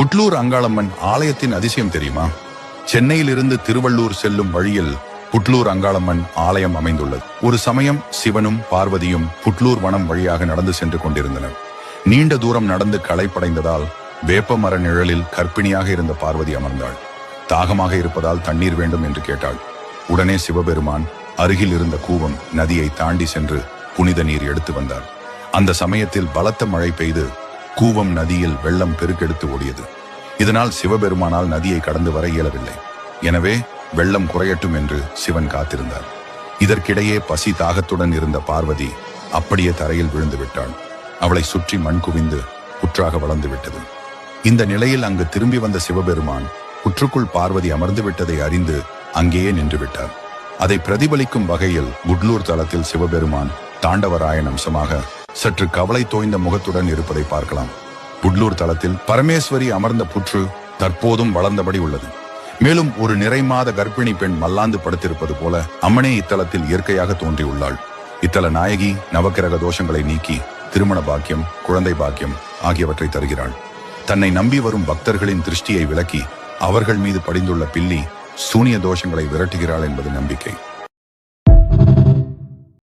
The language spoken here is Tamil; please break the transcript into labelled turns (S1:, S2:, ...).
S1: புட்லூர் அங்காளம்மன் ஆலயத்தின் அதிசயம் தெரியுமா? சென்னையிலிருந்து திருவள்ளூர் செல்லும் வழியில் புட்லூர் அங்காளம்மன் ஆலயம் அமைந்துள்ளது. ஒரு சமயம் சிவனும் பார்வதியும் புட்லூர் வனம் வழியாக நடந்து சென்று கொண்டிருந்தனர். நீண்ட தூரம் நடந்து களைப்படைந்ததால் வேப்ப மர நிழலில் கர்ப்பிணியாக இருந்த பார்வதி அமர்ந்தாள். தாகமாக இருப்பதால் தண்ணீர் வேண்டும் என்று கேட்டாள். உடனே சிவபெருமான் அருகில் இருந்த கூவம் நதியை தாண்டி சென்று புனித நீர் எடுத்து வந்தார். அந்த சமயத்தில் பலத்த மழை பெய்து கூவம் நதியில் வெள்ளம் பெருக்கெடுத்து ஓடியது. இதனால் சிவபெருமானால் நதியை கடந்து வர இயலவில்லை. எனவே வெள்ளம் குறையட்டும் என்று சிவன் காத்திருந்தார். இதற்கிடையே பசி தாகத்துடன் இருந்த பார்வதி அப்படியே தரையில் விழுந்து விட்டாள். அவளை சுற்றி மண் குவிந்து புற்றாக வளர்ந்து விட்டது. இந்த நிலையில் அங்கு திரும்பி வந்த சிவபெருமான் புற்றுக்குள் பார்வதி அமர்ந்து விட்டதை அறிந்து அங்கேயே நின்று விட்டார். அதை பிரதிபலிக்கும் வகையில் புட்லூர் தலத்தில் சிவபெருமான் தாண்டவராயன் அம்சமாக சற்று கவலை தோய்ந்த முகத்துடன் இருப்பதை பார்க்கலாம். புட்லூர் தலத்தில் பரமேஸ்வரி அமர்ந்த புற்று தற்போதும் வளர்ந்தபடி உள்ளது. மேலும் ஒரு நிறைமாத கர்ப்பிணி பெண் மல்லாந்து படுத்திருப்பது போல அம்மனே இத்தலத்தில் இயற்கையாக தோன்றியுள்ளாள். இத்தல நாயகி நவக்கிரக தோஷங்களை நீக்கி திருமண பாக்கியம், குழந்தை பாக்கியம் ஆகியவற்றை தருகிறாள். தன்னை நம்பி வரும் பக்தர்களின் திருஷ்டியை விலக்கி அவர்கள் மீது படிந்துள்ள பில்லி சூனிய தோஷங்களை விரட்டுகிறாள் என்பது நம்பிக்கை.